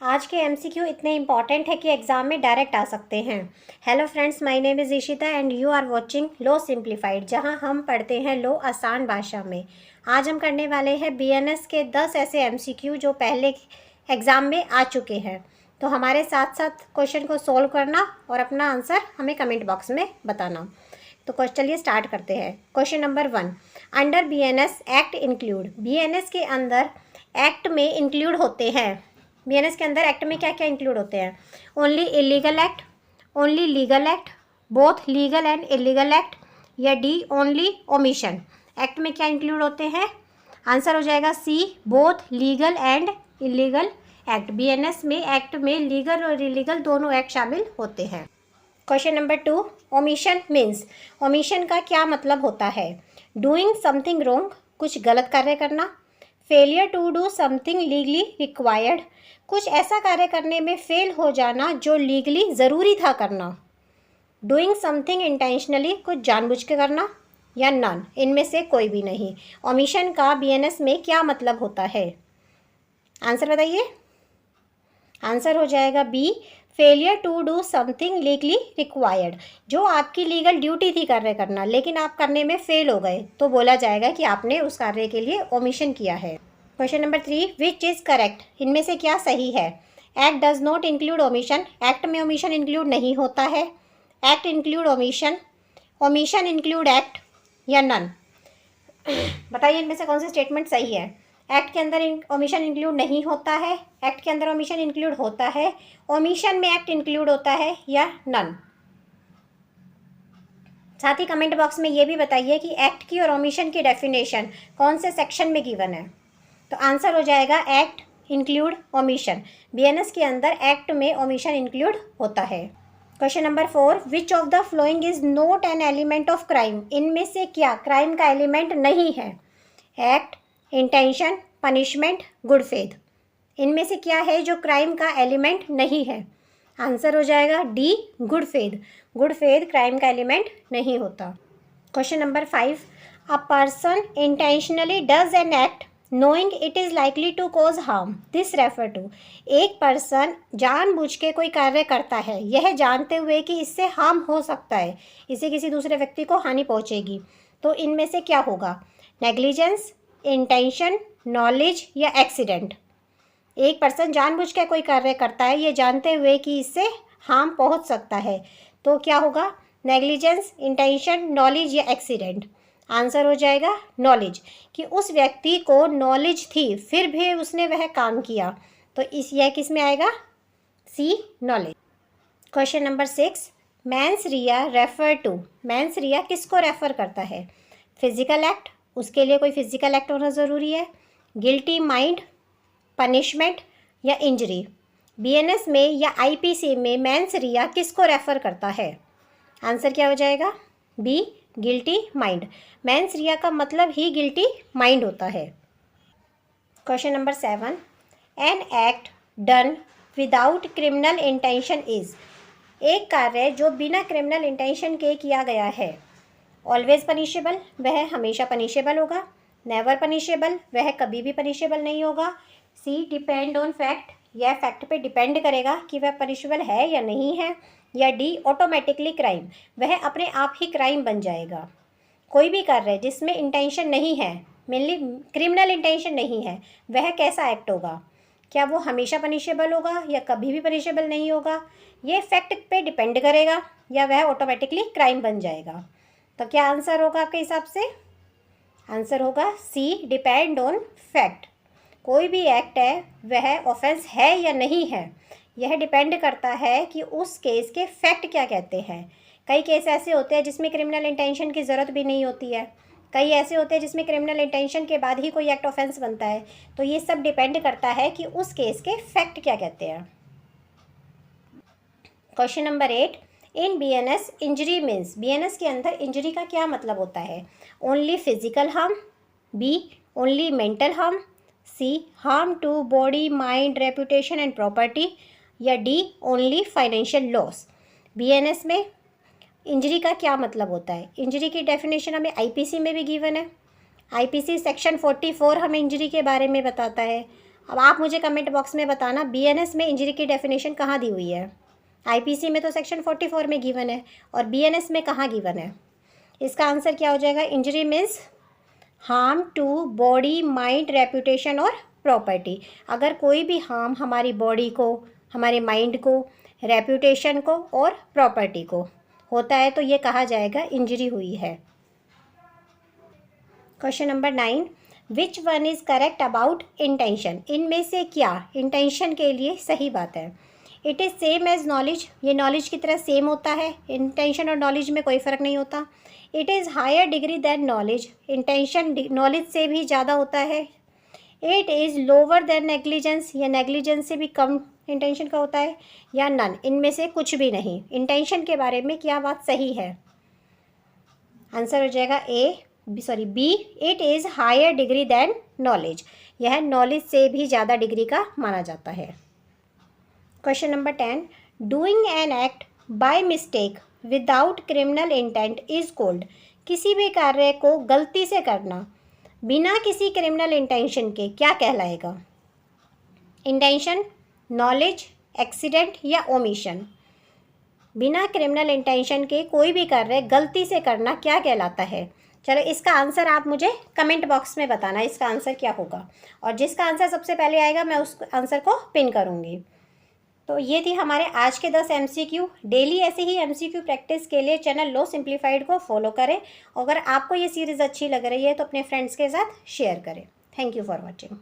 आज के एमसीक्यू इतने इंपॉर्टेंट है कि एग्जाम में डायरेक्ट आ सकते हैं। Hello friends, my name is Ishita and you are watching law simplified, जहां हम पढ़ते हैं लो आसान भाषा में। आज हम करने वाले हैं बीएनएस के 10 ऐसे एमसीक्यू जो पहले एग्ज़ाम में आ चुके हैं। तो हमारे साथ साथ क्वेश्चन को सोल्व करना और अपना आंसर हमें कमेंट बॉक्स में बताना। तो चलिए स्टार्ट करते हैं। Question number 1, under BNS act include. BNS के अंदर एक्ट में इंक्लूड होते हैं। बीएनएस के अंदर एक्ट में क्या क्या इंक्लूड होते हैं? Only illegal act, only legal act, both legal and illegal act, या डी ओनली ओमिशन। एक्ट में क्या इंक्लूड होते हैं? आंसर हो जाएगा C, both legal and illegal act. BNS में एक्ट में लीगल और इलीगल दोनों एक्ट शामिल होते हैं। Question number 2, omission means. Omission का क्या मतलब होता है? डूइंग समथिंग रॉन्ग, कुछ गलत कार्य करना। Failure to do something legally required, कुछ ऐसा कार्य करने में फेल हो जाना जो लीगली ज़रूरी था करना। डूइंग समथिंग इंटेंशनली, कुछ जानबूझ के करना, या नन, इनमें से कोई भी नहीं। ओमिशन का बीएनएस में क्या मतलब होता है? आंसर बताइए। आंसर हो जाएगा B, failure to do something legally required. जो आपकी लीगल ड्यूटी थी कार्य करना, लेकिन आप करने में फेल हो गए, तो बोला जाएगा कि आपने उस कार्य के लिए ओमिशन किया है। Question number 3, which is correct. इनमें से क्या सही है? Act does not include omission, act में ओमिशन इंक्लूड नहीं होता है। Act include omission, omission include act, या नन। बताइए इनमें से कौन सी स्टेटमेंट सही है? एक्ट के अंदर ओमिशन इंक्लूड नहीं होता है, एक्ट के अंदर ओमिशन इंक्लूड होता है, ओमिशन में एक्ट इंक्लूड होता है, या नन। साथ ही कमेंट बॉक्स में ये भी बताइए कि एक्ट की और ओमिशन की डेफिनेशन कौन से सेक्शन में गिवन है। तो आंसर हो जाएगा एक्ट इंक्लूड ओमिशन। बीएनएस के अंदर एक्ट में ओमिशन इंक्लूड होता है। Question number 4, which of the following is not an element of crime. इनमें से क्या क्राइम का एलिमेंट नहीं है? Act, intention, punishment, good faith. इनमें से क्या है जो क्राइम का एलिमेंट नहीं है? आंसर हो जाएगा D, good faith. Good faith crime का एलिमेंट नहीं होता। Question number 5, a person intentionally does an act knowing it is likely to cause harm, this refer to. एक पर्सन जानबूझ के कोई कार्य करता है, यह जानते हुए कि इससे हार्म हो सकता है, इससे किसी दूसरे व्यक्ति को हानि पहुंचेगी, तो इनमें से क्या होगा? नेग्लिजेंस, इंटेंशन, नॉलेज, या एक्सीडेंट। एक पर्सन जानबूझ के कोई कार्य करता है, ये जानते हुए कि इससे हार्म पहुंच सकता है, तो क्या होगा? नेग्लिजेंस, इंटेंशन, नॉलेज, या एक्सीडेंट। आंसर हो जाएगा नॉलेज, कि उस व्यक्ति को नॉलेज थी फिर भी उसने वह काम किया, तो यह किस में आएगा? C, knowledge. Question number 6, mens rea refer to. Mens rea किसको रेफर करता है? फिजिकल एक्ट, उसके लिए कोई फिजिकल एक्ट होना ज़रूरी है। गिल्टी माइंड, पनिशमेंट, या इंजरी। बीएनएस में या आईपीसी में मेंस रिया किसको रेफर करता है? आंसर क्या हो जाएगा? B, guilty mind. Mens rea का मतलब ही गिल्टी माइंड होता है। Question number 7, an act done without criminal intention is. एक कार्य जो बिना क्रिमिनल इंटेंशन के किया गया है। ऑलवेज पनिशेबल, वह हमेशा पनिशेबल होगा। नेवर पनिशेबल, वह कभी भी पनिशेबल नहीं होगा। सी, डिपेंड ऑन फैक्ट, यह फैक्ट पे डिपेंड करेगा कि वह पनिशेबल है या नहीं है। या डी, ऑटोमेटिकली क्राइम, वह अपने आप ही क्राइम बन जाएगा। कोई भी कार्य जिसमें इंटेंशन नहीं है, मेनली क्रिमिनल इंटेंशन नहीं है, वह कैसा एक्ट होगा? क्या वो हमेशा पनिशेबल होगा या कभी भी पनिशेबल नहीं होगा? ये फैक्ट पे डिपेंड करेगा, या वह ऑटोमेटिकली क्राइम बन जाएगा। तो क्या आंसर होगा आपके हिसाब से? आंसर होगा सी, डिपेंड ऑन फैक्ट। कोई भी एक्ट है वह ऑफेंस है या नहीं है, यह डिपेंड करता है कि उस केस के फैक्ट क्या कहते हैं। कई केस ऐसे होते हैं जिसमें क्रिमिनल इंटेंशन की ज़रूरत भी नहीं होती है, कई ऐसे होते हैं जिसमें क्रिमिनल इंटेंशन के बाद ही कोई एक्ट ऑफेंस बनता है। तो ये सब डिपेंड करता है कि उस केस के फैक्ट क्या कहते हैं। Question number 8, in BNS injury means. BNS के अंदर इंजरी का क्या मतलब होता है? Only physical harm, B, only mental harm, C, harm to body, mind, reputation and property, या D, only financial loss. BNS में इंजरी का क्या मतलब होता है? इंजरी की डेफिनेशन हमें आईपीसी में भी गिवन है। आईपीसी सेक्शन 44 हमें इंजरी के बारे में बताता है। अब आप मुझे कमेंट बॉक्स में बताना बीएनएस में इंजरी की डेफिनेशन कहाँ दी हुई है। आईपीसी में तो सेक्शन 44 में गिवन है और बीएनएस में कहाँ गिवन है। इसका आंसर क्या हो जाएगा? Injury means harm to body, mind, reputation और प्रॉपर्टी। अगर कोई भी हार्म हमारी बॉडी को, हमारे माइंड को, रेपुटेशन को और प्रॉपर्टी को होता है तो ये कहा जाएगा इंजरी हुई है। Question number 9, which one is correct about intention? इनमें से क्या इंटेंशन के लिए सही बात है? It is same as knowledge, ये नॉलेज की तरह सेम होता है, इंटेंशन और नॉलेज में कोई फ़र्क नहीं होता। It is higher degree than knowledge, intention knowledge से भी ज़्यादा होता है। It is lower than negligence, या नेग्लिजेंस से भी कम इंटेंशन का होता है, या नन, इनमें से कुछ भी नहीं। इंटेंशन के बारे में क्या बात सही है? आंसर हो जाएगा B, it is higher degree than knowledge, यह नॉलेज से भी ज़्यादा डिग्री का माना जाता है। Question number 10, doing an act by mistake without criminal intent is called? किसी भी कार्य को गलती से करना बिना किसी क्रिमिनल इंटेंशन के क्या कहलाएगा? इंटेंशन, नॉलेज, एक्सीडेंट या ओमिशन? बिना क्रिमिनल इंटेंशन के कोई भी कार्य गलती से करना क्या कहलाता है? चलो इसका आंसर आप मुझे कमेंट बॉक्स में बताना, इसका आंसर क्या होगा, और जिसका आंसर सबसे पहले आएगा मैं उस आंसर को पिन करूँगी। तो ये थी हमारे आज के 10 MCQ। डेली ऐसे ही MCQ प्रैक्टिस के लिए चैनल लो सिंप्लीफाइड को फॉलो करें। अगर आपको ये सीरीज़ अच्छी लग रही है तो अपने फ्रेंड्स के साथ शेयर करें। Thank you for watching.